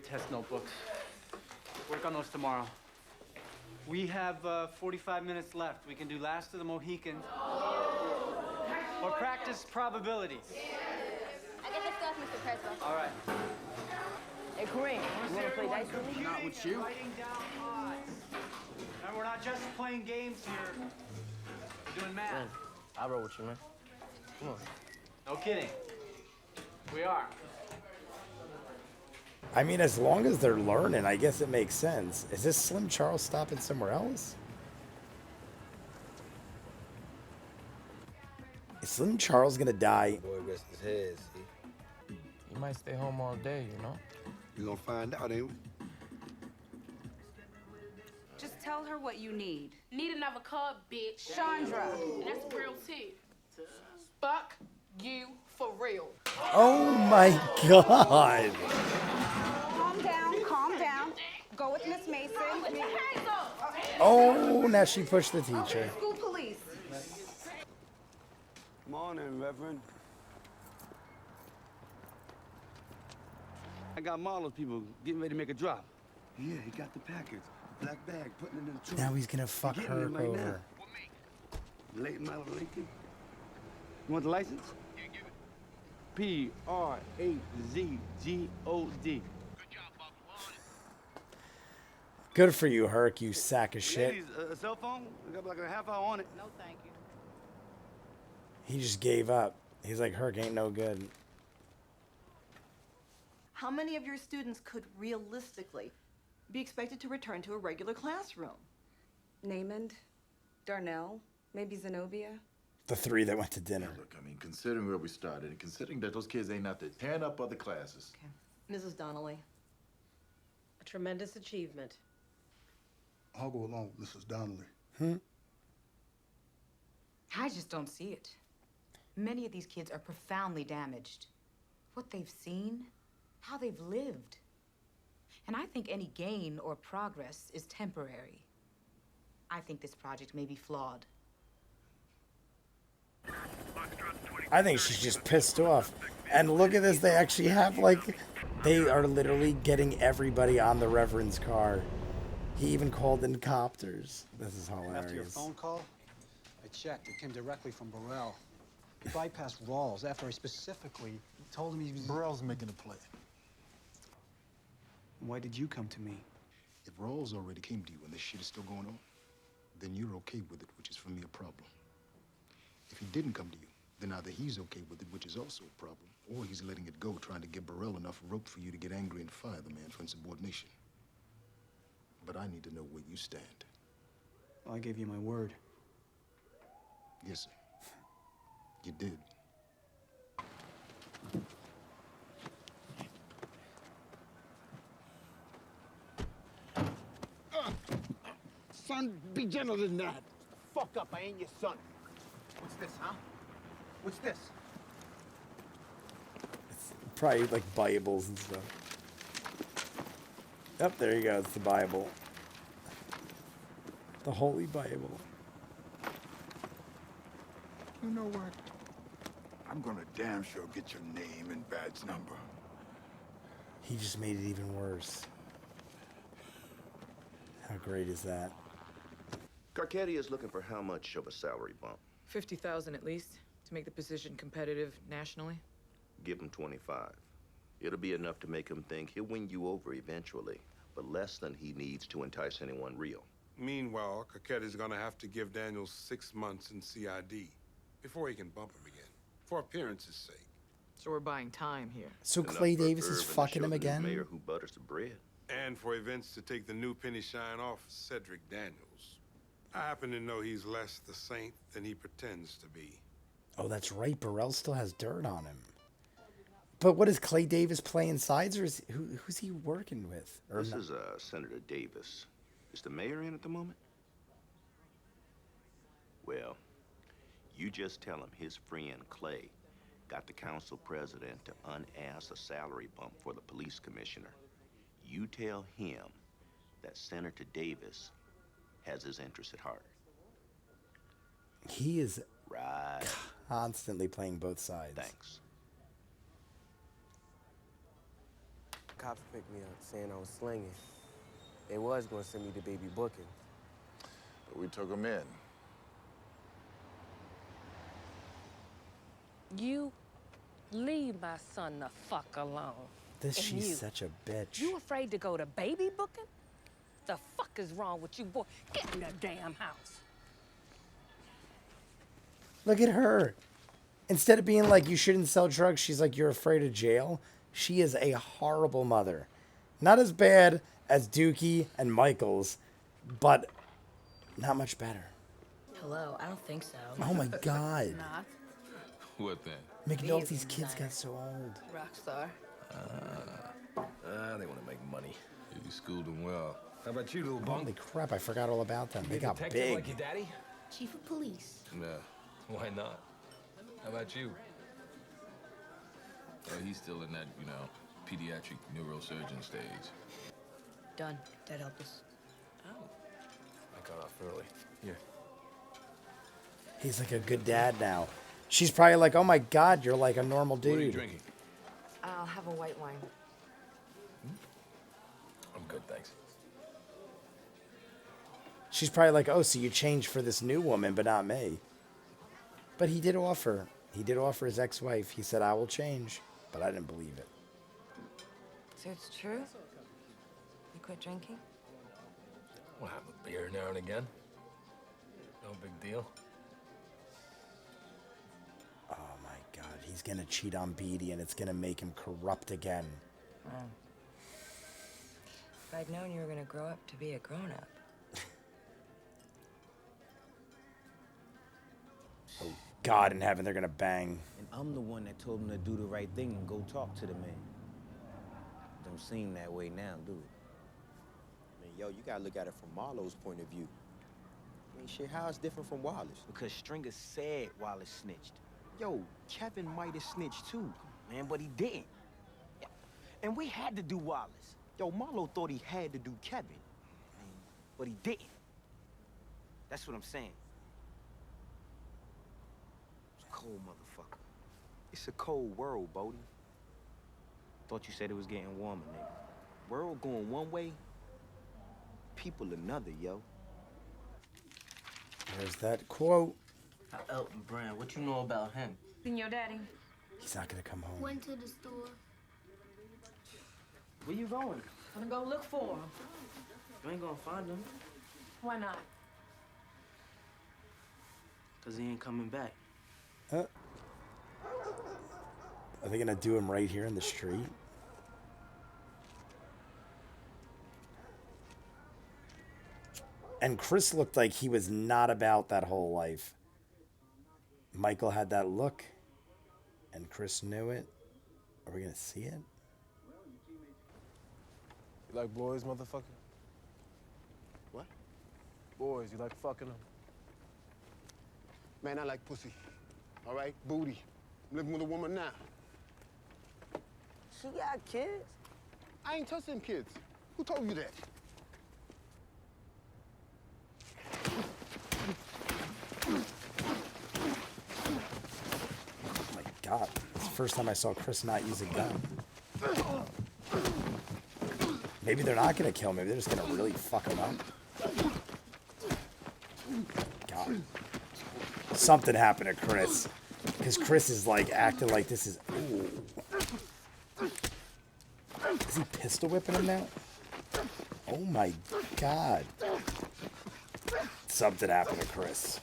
test notebooks. Work on those tomorrow. We have 45 minutes left. We can do Last of the Mohicans or practice probabilities. I get the stuff, Mr. President. All right. Hey, Kareem, you want to play dice with me? Not with you. Writing down odds. And we're not just playing games here. We're doing math. Man, I'll roll with you, man. Come on. No kidding. We are. I mean, as long as they're learning, I guess it makes sense. Is this Slim Charles stopping somewhere else? Is Slim Charles gonna die? Boy, rest his head, see? You might stay home all day, you know? We gonna find out, ain't we? Just tell her what you need. Need another cub, bitch. Chandra. And that's real too. Fuck you for real. Oh my God! Calm down, calm down. Go with Miss Mason. Put your hands up. Oh, now she pushed the teacher. School police. Morning, Reverend. I got Marlo's people getting ready to make a drop. Yeah, he got the package. Black bag, putting it in the trunk. Now he's gonna fuck Getting her it right over. now. Late model Lincoln. You want the license? P-R-A-Z-G-O-D. Good for you, Herc, you sack of shit. Ladies, a cell phone? We got like a half hour on it. No, thank you. He just gave up. He's like, Herc ain't no good. How many of your students could realistically be expected to return to a regular classroom? Namond, Darnell, maybe Zenobia. The three that went to dinner. Look, I mean, considering where we started, and considering that those kids ain't out there tearing up other classes. Okay. Mrs. Donnelly. A tremendous achievement. I'll go along with Mrs. Donnelly. I just don't see it. Many of these kids are profoundly damaged. What they've seen, how they've lived. And I think any gain or progress is temporary. I think this project may be flawed. I think she's just pissed off. And look at this, they actually have, like, they are literally getting everybody on the Reverend's car. He even called in copters. This is hilarious. After your phone call, I checked. It came directly from Burrell. He bypassed Rawls after I specifically told him he was... Burrell's making a play. Why did you come to me? If Rawls already came to you and this shit is still going on, then you're okay with it, which is for me a problem. If he didn't come to you, then either he's okay with it, which is also a problem, or he's letting it go, trying to give Burrell enough rope for you to get angry and fire the man for insubordination. But I need to know where you stand. Well, I gave you my word. Yes, sir. You did. Son, be gentle than that. Fuck up, I ain't your son. What's this, huh? What's this? It's probably like Bibles and stuff. Yep, there you go. It's the Bible. The Holy Bible. You know what? I'm gonna damn sure get your name and badge number. He just made it even worse. How great is that? Carcetti is looking for how much of a salary bump? 50,000 at least, to make the position competitive nationally. Give him 25. It'll be enough to make him think he'll win you over eventually, but less than he needs to entice anyone real. Meanwhile, Carcetti's gonna have to give Daniels 6 months in CID before he can bump him again, for appearance's sake. So we're buying time here. So Clay Davis is fucking him again? Mayor who butters the bread. And for events to take the new penny shine off Cedric Daniels. I happen to know he's less the saint than he pretends to be. Oh, that's right. Burrell still has dirt on him. But what is Clay Davis playing sides, or is who's he working with? Or This not? is Senator Davis. Is the mayor in at the moment? Well, you just tell him his friend Clay got the council president to unask a salary bump for the police commissioner. You tell him that Senator Davis has his interests at heart. He is right. Constantly playing both sides. Thanks. cops picked me up saying I was slinging. They was gonna send me to baby booking. But we took him in. You leave my son the fuck alone. This And she's you, such a bitch. You afraid to go to baby booking? The fuck is wrong with you, boy? Get in the damn house. Look at her. Instead of being like, you shouldn't sell drugs, she's like, you're afraid of jail. She is a horrible mother. Not as bad as Dookie and Michael's, but not much better. Hello, I don't think so. Oh my God. Not. What then? McNulty's kids got so old. Rockstar. They want to make money. You schooled them well. How about you, little bunk? Holy crap, I forgot all about them. They You a got detective big. like your daddy? Chief of police. Yeah. Why not? How about you? Oh, he's still in that, pediatric neurosurgeon stage. Done. That helped us. Oh. I got off early. Here. He's like a good dad now. She's probably like, oh my God, you're like a normal dude. What are you drinking? I'll have a white wine. I'm good, thanks. She's probably like, oh, so you changed for this new woman, but not me. But he did offer. He did offer his ex-wife. He said, I will change. But I didn't believe it. So it's true? You quit drinking? We'll have a beer now and again. No big deal. Oh my God, he's gonna cheat on Beatty and it's gonna make him corrupt again. Wow. If I'd known you were gonna grow up to be a grown-up. Oh God in heaven, they're gonna bang. And I'm the one that told him to do the right thing and go talk to the man. Don't seem that way now, do it? I mean, yo, you gotta look at it from Marlowe's point of view. I mean, shit, how it's different from Wallace? Because Stringer said Wallace snitched. Yo, Kevin might have snitched too, man, but he didn't. Yeah. And we had to do Wallace. Yo, Marlowe thought he had to do Kevin, but he didn't. That's what I'm saying. It's a cold motherfucker. It's a cold world, Bodie. Thought you said it was getting warmer, nigga. World going one way, people another, yo. There's that quote. Elton Brand, what you know about him? Seen your daddy. He's not gonna come home. Went to the store. Where you going? I'm gonna go look for him. You ain't gonna find him. Why not? Cause he ain't coming back. Are they gonna do him right here in the street? And Chris looked like he was not about that whole life. Michael had that look, and Chris knew it. Are we gonna see it? You like boys, motherfucker? What? Boys, you like fucking them? Man, I like pussy. All right? Booty. I'm living with a woman now. She got kids. I ain't touching them kids. Who told you that? Oh my God. It's the first time I saw Chris not use a gun. Maybe they're not gonna kill him. Maybe they're just gonna really fuck him up. God. Something happened to Chris. Because Chris is like acting like this is... Ooh. Is he pistol whipping him now? Oh my God. Something happened to Chris.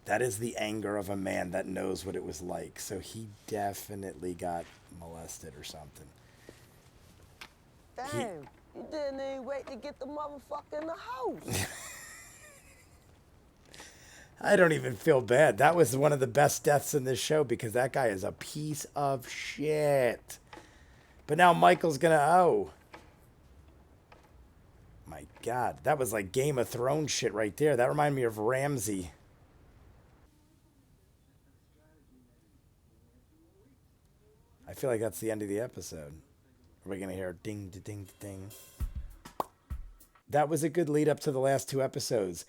That is the anger of a man that knows what it was like. So he definitely got molested or something. Damn, you didn't even wait to get the motherfucker in the house. I don't even feel bad. That was one of the best deaths in this show because that guy is a piece of shit. But now Michael's gonna owe. My God, that was like Game of Thrones shit right there. That reminded me of Ramsay. I feel like that's the end of the episode. Are we gonna hear ding, ding, ding? that was a good lead up to the last 2 episodes.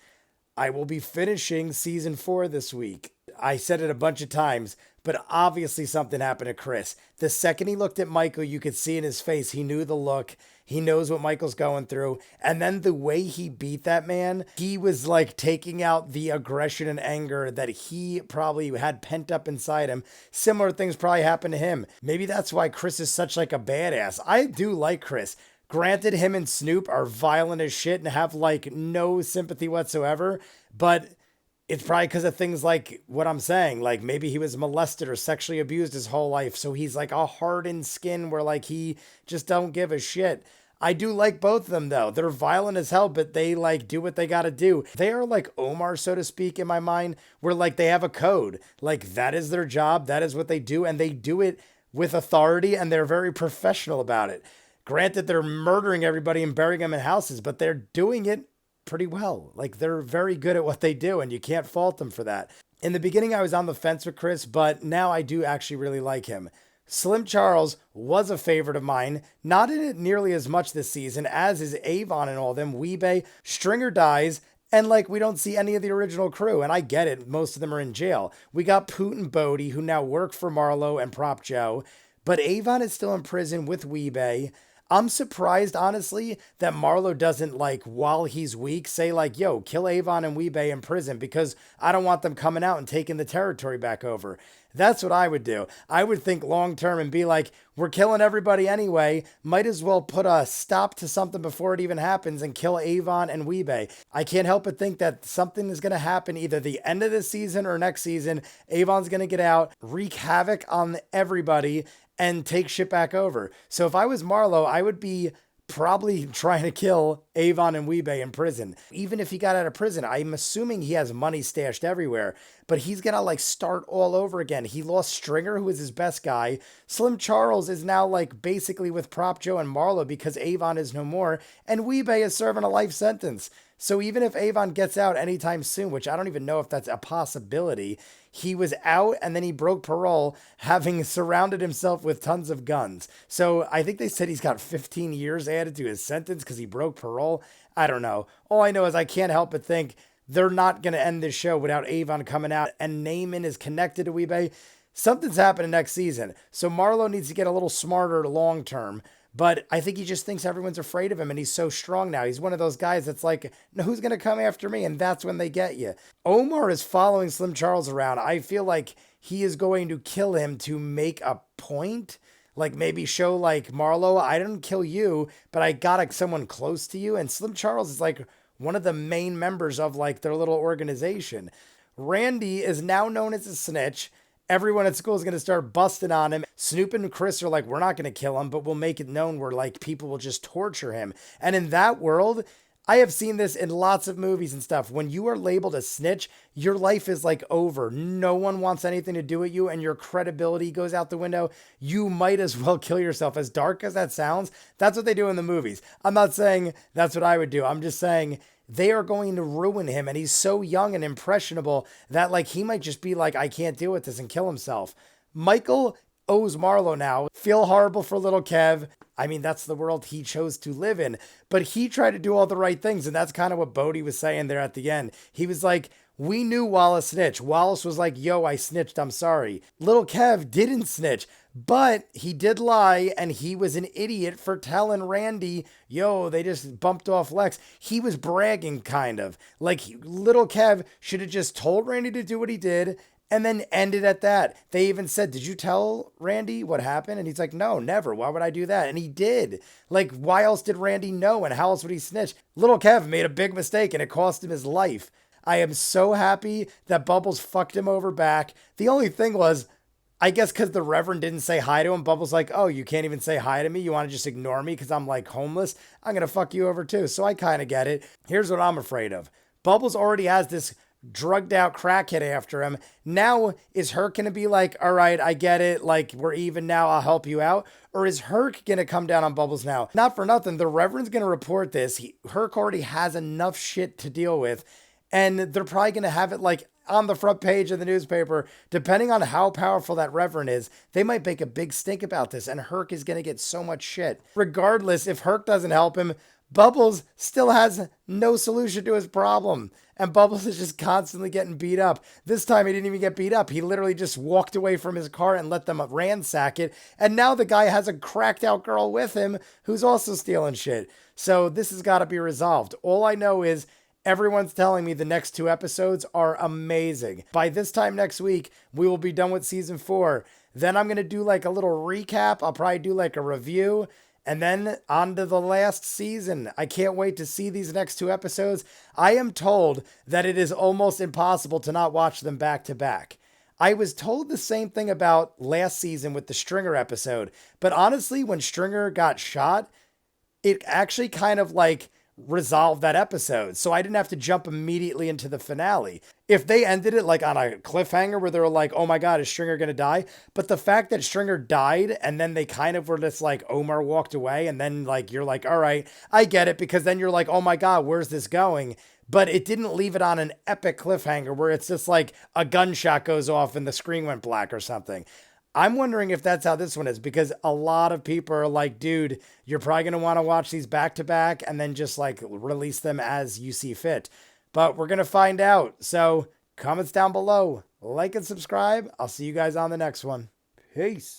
I will be finishing season 4 this week. I said it a bunch of times, but obviously something happened to Chris. The second he looked at Michael, you could see in his face, he knew the look. He knows what Michael's going through. And then the way he beat that man, he was like taking out the aggression and anger that he probably had pent up inside him. Similar things probably happened to him. Maybe that's why Chris is such like a badass. I do like Chris. Granted, him and Snoop are violent as shit and have like no sympathy whatsoever, but it's probably because of things like what I'm saying. Like maybe he was molested or sexually abused his whole life. So he's like a hardened skin where like he just don't give a shit. I do like both of them though. They're violent as hell, but they like do what they got to do. They are like Omar, so to speak, in my mind, where like they have a code. Like that is their job. That is what they do. And they do it with authority and they're very professional about it. Granted, they're murdering everybody and burying them in houses, but they're doing it pretty well. Like they're very good at what they do and you can't fault them for that. In the beginning, I was on the fence with Chris, but now I do actually really like him. Slim Charles was a favorite of mine, not in it nearly as much this season as is Avon and all them. Weebay, Stringer dies, and like we don't see any of the original crew, and I get it, most of them are in jail. We got Poot and Bodie, who now work for Marlowe and Prop Joe, but Avon is still in prison with Weebay. I'm surprised, honestly, that Marlowe doesn't, like, while he's weak, say, like, yo, kill Avon and Weebay in prison because I don't want them coming out and taking the territory back over. That's what I would do. I would think long term and be like, we're killing everybody anyway. Might as well put a stop to something before it even happens and kill Avon and Weebay. I can't help but think that something is going to happen either the end of this season or next season. Avon's going to get out, wreak havoc on everybody, and take shit back over. So if I was Marlowe, I would be probably trying to kill Avon and Weebay in prison. Even if he got out of prison, I'm assuming he has money stashed everywhere, but he's gonna like start all over again. He lost Stringer, who was his best guy. Slim Charles is now like basically with Prop Joe and Marlowe because Avon is no more, and Weebay is serving a life sentence. So even if Avon gets out anytime soon, which I don't even know if that's a possibility, he was out and then he broke parole, having surrounded himself with tons of guns. So I think they said he's got 15 years added to his sentence because he broke parole. I don't know. All I know is I can't help but think they're not going to end this show without Avon coming out, and Naaman is connected to Weebay. Something's happening next season. So Marlowe needs to get a little smarter long term. But I think he just thinks everyone's afraid of him and he's so strong now. He's one of those guys that's like, no, who's going to come after me? And that's when they get you. Omar is following Slim Charles around. I feel like he is going to kill him to make a point. Like maybe show like Marlowe, I didn't kill you, but I got someone close to you. And Slim Charles is like one of the main members of like their little organization. Randy is now known as a snitch. Everyone at school is going to start busting on him. Snoop and Chris are like, we're not going to kill him, but we'll make it known where like people will just torture him. And in that world, I have seen this in lots of movies and stuff. When you are labeled a snitch, your life is like over. No one wants anything to do with you and your credibility goes out the window. You might as well kill yourself. As dark as that sounds, that's what they do in the movies. I'm not saying that's what I would do. I'm just saying they are going to ruin him, and he's so young and impressionable that like he might just be like, I can't deal with this and kill himself. Michael owes Marlowe now. Feel horrible for little Kev. I mean, that's the world he chose to live in, but he tried to do all the right things. And that's kind of what Bodie was saying there at the end. He was like, we knew Wallace snitched. Wallace was like, yo, I snitched. I'm sorry. Little Kev didn't snitch, but he did lie. And he was an idiot for telling Randy, yo, they just bumped off Lex. He was bragging kind of like little Kev should have just told Randy to do what he did and then ended at that. They even said, did you tell Randy what happened? And he's like, no, never. Why would I do that? And he did. Like, why else did Randy know? And how else would he snitch? Little Kev made a big mistake and it cost him his life. I am so happy that Bubbles fucked him over back. The only thing was, I guess because the Reverend didn't say hi to him, Bubbles like, oh, you can't even say hi to me? You want to just ignore me because I'm like homeless? I'm going to fuck you over too. So I kind of get it. Here's what I'm afraid of. Bubbles already has this drugged out crackhead after him. Now, is Herc going to be like, all right, I get it. Like, we're even now. I'll help you out. Or is Herc going to come down on Bubbles now? Not for nothing. The Reverend's going to report this. Herc already has enough shit to deal with. And they're probably going to have it like on the front page of the newspaper. Depending on how powerful that Reverend is, they might make a big stink about this. And Herc is going to get so much shit. Regardless, if Herc doesn't help him, Bubbles still has no solution to his problem. And Bubbles is just constantly getting beat up. This time he didn't even get beat up. He literally just walked away from his car and let them ransack it. And now the guy has a cracked out girl with him who's also stealing shit. So this has got to be resolved. All I know is everyone's telling me the next 2 episodes are amazing. By this time next week, we will be done with season 4. Then I'm going to do like a little recap. I'll probably do like a review. And then on to the last season. I can't wait to see these next 2 episodes. I am told that it is almost impossible to not watch them back to back. I was told the same thing about last season with the Stringer episode. But honestly, when Stringer got shot, it actually kind of like resolved that episode. So I didn't have to jump immediately into the finale. If they ended it like on a cliffhanger where they were like, oh my God, is Stringer going to die? But the fact that Stringer died and then they kind of were just like, Omar walked away. And then like, you're like, all right, I get it. Because then you're like, oh my God, where's this going? But it didn't leave it on an epic cliffhanger where it's just like a gunshot goes off and the screen went black or something. I'm wondering if that's how this one is, because a lot of people are like, dude, you're probably going to want to watch these back to back and then just like release them as you see fit. But we're going to find out. So comments down below, like and subscribe. I'll see you guys on the next one. Peace.